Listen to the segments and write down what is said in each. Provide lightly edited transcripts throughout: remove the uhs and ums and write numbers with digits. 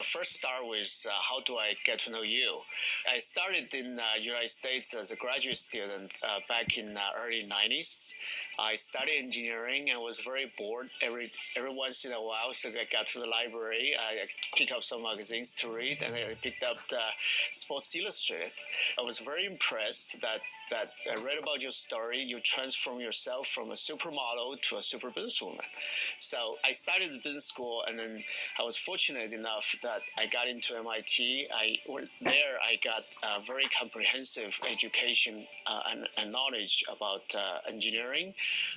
First start with how do I get to know you? I started in the United States as a graduate student back in early 90s. I studied engineering and was very bored every once in a while. So I got to the library, I picked up some magazines to read, and I picked up the Sports Illustrated. I was very impressed that I read about your story. You transform yourself from a supermodel to a super businesswoman. So I started the business school, and then I was fortunate enough that I got into MIT. I got a very comprehensive education and knowledge about engineering.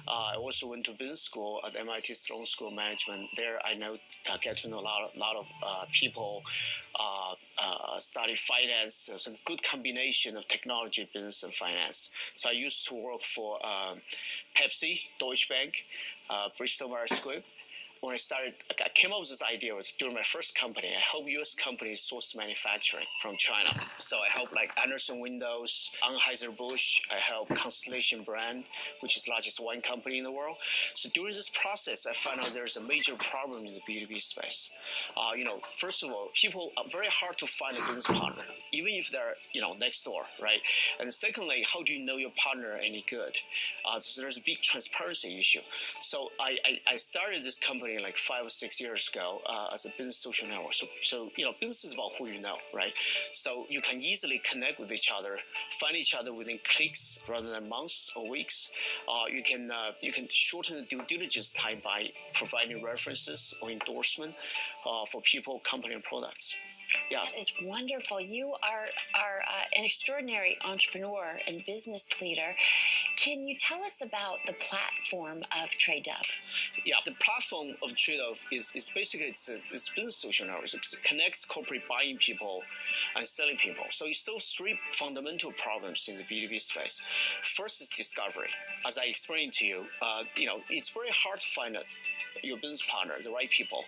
I also went to business school at MIT Sloan School of Management. There, I get to know a lot of people. Study finance. It's a good combination of technology, business, and finance. So I used to work for Pepsi, Deutsche Bank, Bristol Myers Squibb. When I came up with this idea was during my first company. I help U.S. companies source manufacturing from China. So I help like Anderson Windows, Anheuser-Busch. I help Constellation Brand, which is the largest wine company in the world. So during this process, I found out there's a major problem in the B2B space. First of all, people are very hard to find a business partner, even if they're next door, right? And secondly, how do you know your partner any good? So there's a big transparency issue. So I started this company like 5 or 6 years ago as a business social network. So business is about who you know, right? So you can easily connect with each other, find each other within clicks rather than months or weeks. You can shorten the due diligence time by providing references or endorsement for people, company, and products. Yeah. That is wonderful. You are an extraordinary entrepreneur and business leader. Can you tell us about the platform of TraDove? Yeah, the platform of TraDove is basically it's business social network. It connects corporate buying people and selling people. So it solves three fundamental problems in the B2B space. First is discovery. As I explained to you, it's very hard to find your business partner, the right people.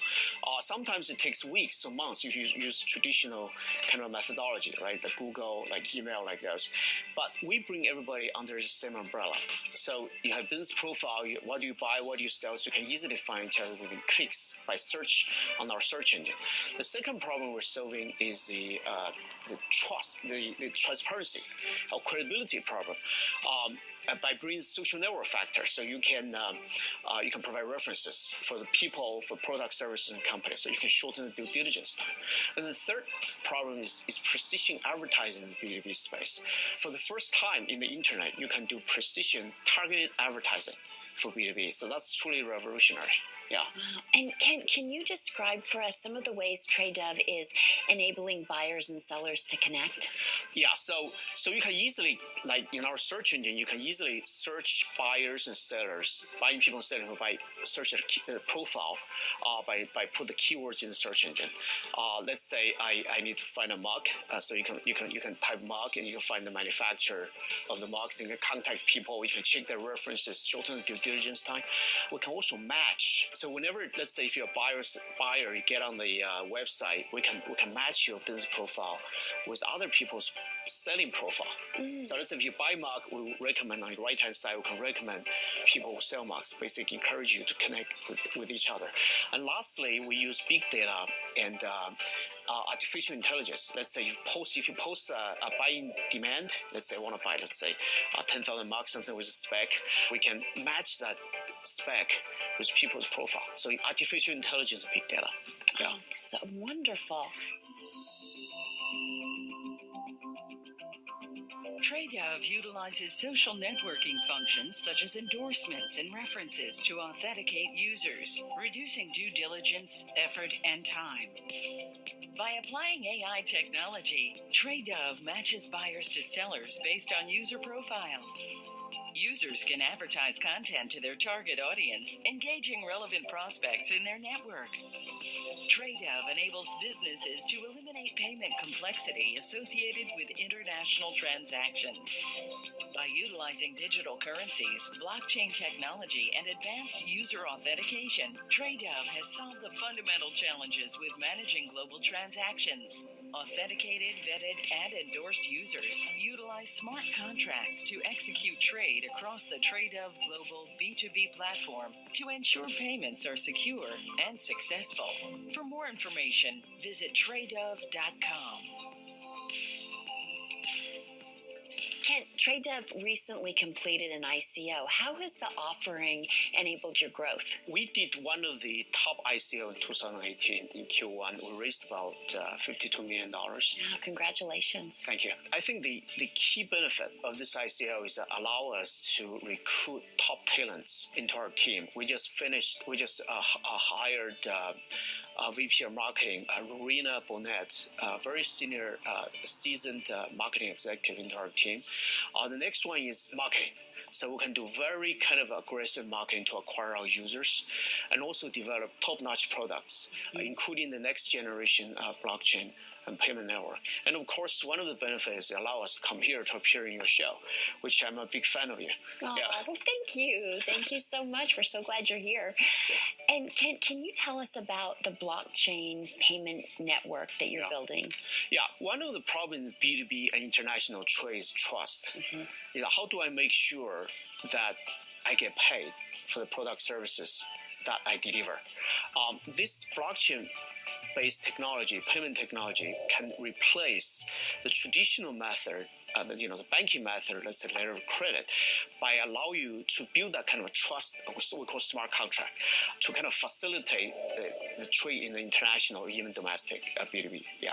Sometimes it takes weeks or months if you use traditional kind of methodology, right? The Google, like email, like those. But we bring everybody under the same umbrella. So you have business profile, what do you buy, what do you sell, so you can easily find each other within clicks by search on our search engine. The second problem we're solving is the trust, the transparency or credibility problem. By bringing social network factors, so you can provide references for the people, for product, services, and companies, so you can shorten the due diligence time. And the third problem is precision advertising in the B2B space. For the first time in the internet, you can do precision targeted advertising for B2B. So that's truly revolutionary. Yeah. Wow. And can you describe for us some of the ways TraDove is enabling buyers and sellers to connect? Yeah, so you can easily, like in our search engine, you can easily search buyers and sellers, buying people and selling by search their profile, by put the keywords in the search engine. Let's say I need to find a mug, so you can type mug and you can find the manufacturer of the mugs. You can contact people, you can check their references, shorten the due diligence time. We can also match. So whenever, let's say if you're a buyer, you get on the website, we can match your business profile with other people's selling profile. So let's say if you buy mug, we recommend on the right-hand side, we can recommend people who sell mugs, basically encourage you to connect with each other. And lastly, we use big data and artificial intelligence. Let's say if you post a buying demand, let's say I want to buy, 10,000 mugs, something with a spec, we can match that spec with people's profile. So artificial intelligence and big data. Yeah. Oh, that's wonderful. TraDove utilizes social networking functions such as endorsements and references to authenticate users, reducing due diligence, effort, and time. By applying AI technology, TraDove matches buyers to sellers based on user profiles. Users can advertise content to their target audience, engaging relevant prospects in their network. TraDove enables businesses to eliminate payment complexity associated with international transactions. By utilizing digital currencies, blockchain technology, and advanced user authentication, TraDove has solved the fundamental challenges with managing global transactions. Authenticated, vetted, and endorsed users utilize smart contracts to execute trade across the TraDove global B2B platform to ensure payments are secure and successful. For more information, visit TraDove.com. Kent, TraDove recently completed an ICO. How has the offering enabled your growth? We did one of the top ICO in 2018 in Q1. We raised about $52 million. Oh, congratulations. Thank you. I think the key benefit of this ICO is allow us to recruit top talents into our team. We just hired VP of Marketing, Rowena Bonnet, a very senior, seasoned marketing executive into our team. The next one is marketing. So we can do very kind of aggressive marketing to acquire our users and also develop top-notch products, including the next generation blockchain and payment network. And of course, one of the benefits allow us to come here to appear in your show, which I'm a big fan of you. Oh, well, thank you. Thank you so much. We're so glad you're here. And can you tell us about the blockchain payment network that you're building? Yeah, one of the problems in B2B and international trade is trust. You know, how do I make sure that I get paid for the product services that I deliver? This blockchain-based technology, payment technology, can replace the traditional method, the banking method, let's say letter of credit, by allow you to build that kind of a trust, what we call smart contract, to kind of facilitate the trade in the international or even domestic B2B. Yeah.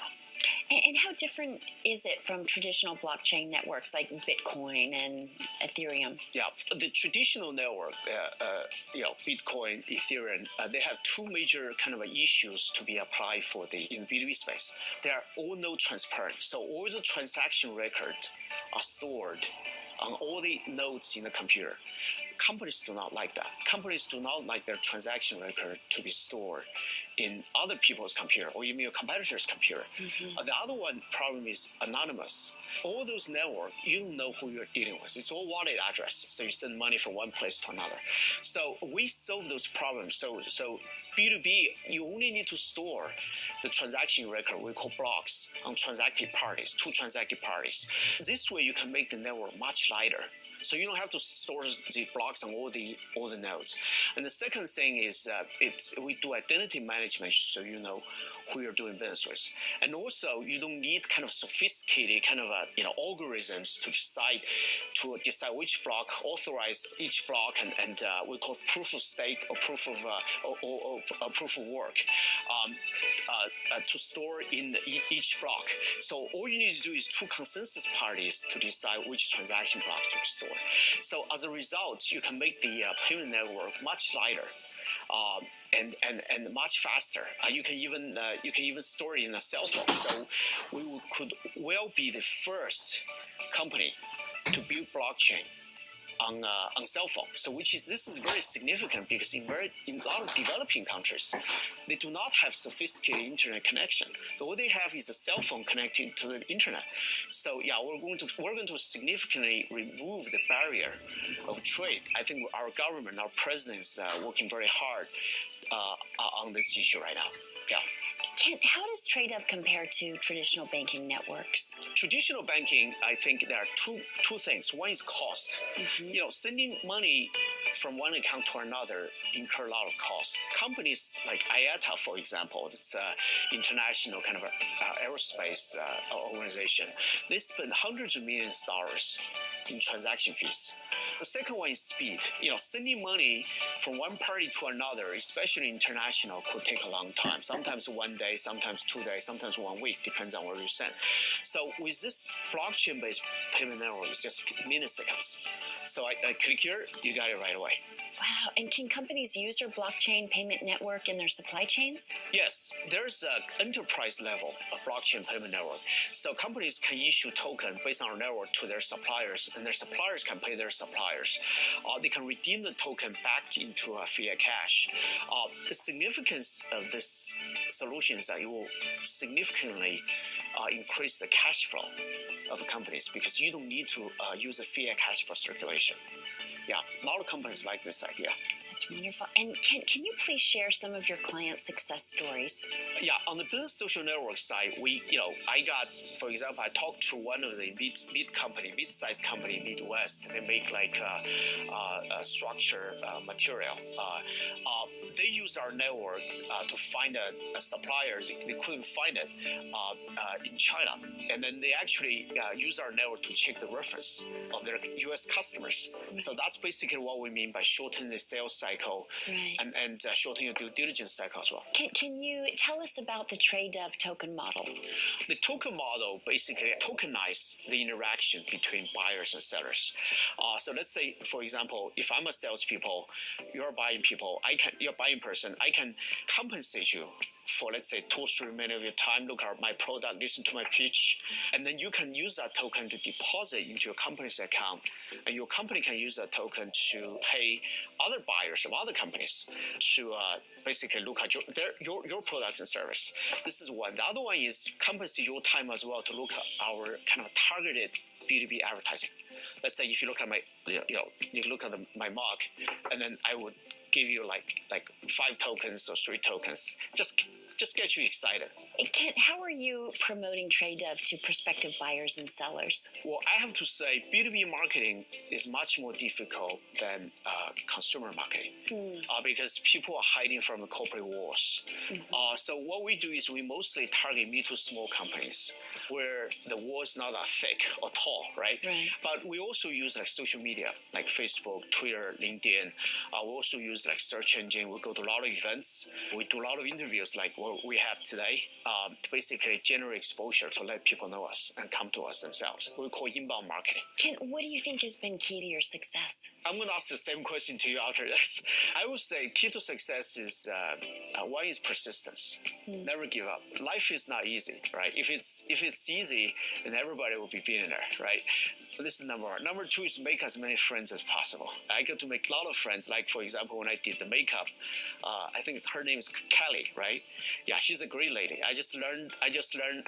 And how different is it from traditional blockchain networks like Bitcoin and Aetherium? Yeah, the traditional network, Bitcoin, Ethereum, they have two major kind of issues to be applied for in B2B space. They are all no transparent, so all the transaction records are stored on all the nodes in the computer. Companies do not like that. Companies do not like their transaction record to be stored in other people's computer or even your competitor's computer. The other one problem is anonymous. All those networks, you don't know who you're dealing with. It's all wallet address, so you send money from one place to another. So we solve those problems. So B2B, you only need to store the transaction record, we call blocks, on transacted parties, two transacted parties. This way you can make the network much lighter. So you don't have to store the blocks on all the nodes. And the second thing is we do identity management, so you know who you're doing business with. And also you don't need kind of sophisticated kind of algorithms to decide which block, authorize each block, and we call proof of stake or proof of work to store in each block. So all you need to do is two consensus parties to decide which transaction block to store. So as a result, you can make the payment network much lighter. And much faster. You can even store it in a cell phone. So we could well be the first company to build blockchain on cell phone. So this is very significant because in a lot of developing countries, they do not have sophisticated internet connection. So all they have is a cell phone connecting to the internet. So yeah, we're going to significantly remove the barrier of trade. I think our government, our president is working very hard on this issue right now. Yeah. Kent, how does TraDove compare to traditional banking networks? Traditional banking, I think there are two things. One is cost. Sending money from one account to another incur a lot of cost. Companies like IATA, for example, it's an international kind of aerospace organization. They spend hundreds of millions of dollars in transaction fees. The second one is speed. Sending money from one party to another, especially international, could take a long time. Sometimes 1 day, sometimes 2 days, sometimes 1 week, depends on where you send. So with this blockchain-based payment network, it's just milliseconds. So I click here, you got it right away. Wow, and can companies use your blockchain payment network in their supply chains? Yes, there's an enterprise level of blockchain payment network. So companies can issue token based on our network to their suppliers, and their suppliers can pay their suppliers. They can redeem the token back into a fiat cash. The significance of this solution is that it will significantly increase the cash flow of the companies because you don't need to use a fiat cash for circulation. Yeah, a lot of companies like this idea. That's wonderful. And can you please share some of your client success stories? Yeah, on the business social network side, for example, I talked to one of the mid-sized company in Midwest. They make like structure material. They use our network to find a supplier. They couldn't find it in China, and then they actually use our network to check the reference of their U.S. customers. Right. So that's basically what we mean by shortening the sales cycle, right, and shortening your due diligence cycle as well. Can you tell us about the TraDove token model? The token model basically tokenize the interaction between buyers and sellers. So let's say, for example, if I'm a salespeople, you're a buying person, I can compensate you for, let's say, 2 or 3 minutes of your time, look at my product, listen to my pitch, and then you can use that token to deposit into your company's account, and your company can use that token to pay other buyers of other companies to basically look at your product and service. This is one. The other one is compensate your time as well to look at our kind of targeted B2B advertising. Let's say if you look at my mug, and then I would give you like 5 tokens or 3 tokens. Just get you excited. How are you promoting TraDove to prospective buyers and sellers? Well, I have to say B2B marketing is much more difficult than consumer marketing because people are hiding from the corporate wars. Mm-hmm. So what we do is we mostly target mid to small companies where the wall is not that thick or tall, right? But we also use like social media, like Facebook, Twitter, LinkedIn. We also use like search engine. We go to a lot of events. We do a lot of interviews like what we have today, to basically generate exposure to let people know us and come to us themselves. We call inbound marketing. What do you think has been key to your success? I'm going to ask the same question to you after this. I would say key to success is one is persistence. Never give up. Life is not easy, right? If it's easy, then everybody will be billionaire, right? So this is number one. Number two is make as many friends as possible. I got to make a lot of friends. Like for example, when I did the makeup, I think her name is Kelly, right? Yeah, she's a great lady. I just learned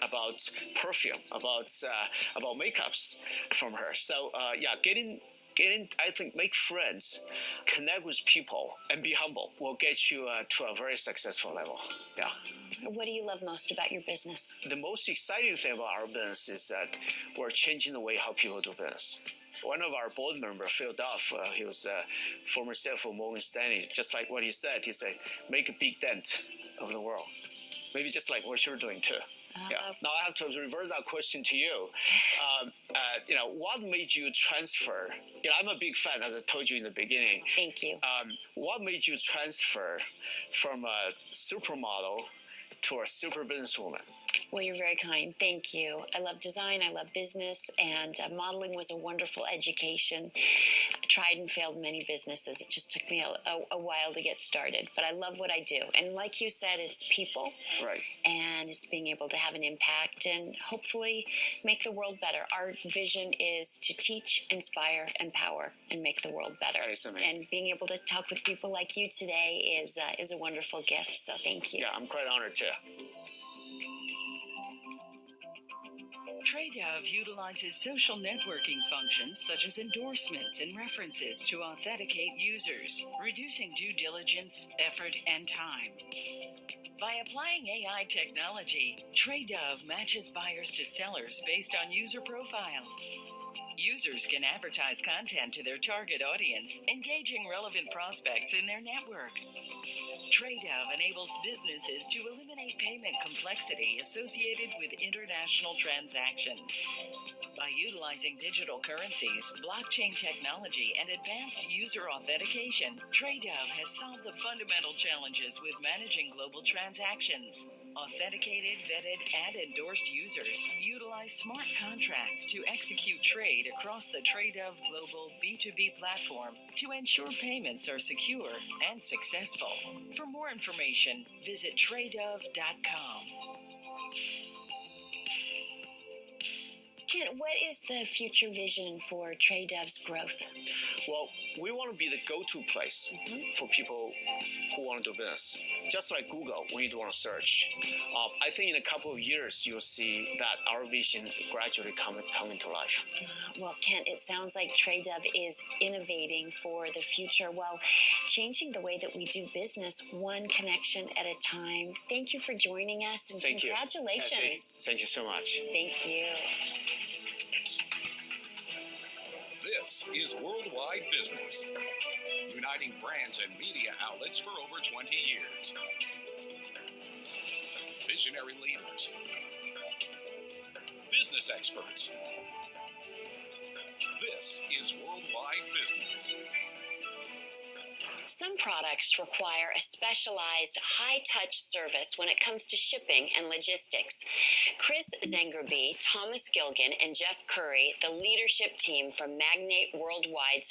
about perfume, about makeups from her. So getting, I think, make friends, connect with people, and be humble will get you to a very successful level. Yeah. What do you love most about your business? The most exciting thing about our business is that we're changing the way how people do business. One of our board members, TraDove, he was a former CFO of Morgan Stanley. Just like what he said, make a big dent of the world. Maybe just like what you're doing too. Yeah. Now I have to reverse that question to you. What made you transfer? I'm a big fan, as I told you in the beginning. Thank you. What made you transfer from a supermodel to a super businesswoman? Well, you're very kind. Thank you. I love design. I love business. And modeling was a wonderful education. I tried and failed many businesses. It just took me a while to get started. But I love what I do. And like you said, it's people. Right. And it's being able to have an impact and hopefully make the world better. Our vision is to teach, inspire, empower, and make the world better. That is amazing. And being able to talk with people like you today is a wonderful gift. So thank you. Yeah, I'm quite honored too. TraDove utilizes social networking functions such as endorsements and references to authenticate users, reducing due diligence, effort, and time. By applying AI technology, TraDove matches buyers to sellers based on user profiles. Users can advertise content to their target audience, engaging relevant prospects in their network. TraDove enables businesses to eliminate payment complexity associated with international transactions. By utilizing digital currencies, blockchain technology, and advanced user authentication, TraDove has solved the fundamental challenges with managing global transactions. Authenticated, vetted, and endorsed users utilize smart contracts to execute trade across the TraDove global B2B platform to ensure payments are secure and successful. For more information, visit TraDove.com. Ken, what is the future vision for TraDove's growth? Well, we want to be the go-to place for people who want to do business. Just like Google, when you want to search. I think in a couple of years, you'll see that our vision gradually coming to life. Well, Kent, it sounds like TraDove is innovating for the future while changing the way that we do business one connection at a time. Thank you for joining us, and Thank congratulations. Thank you so much. Thank you. This is Worldwide Business, uniting brands and media outlets for over 20 years. Visionary leaders, business experts. This is Worldwide Business. Some products require a specialized high-touch service when it comes to shipping and logistics. Chris Zengerby, Thomas Gilgan, and Jeff Curry, the leadership team from Magnate Worldwide,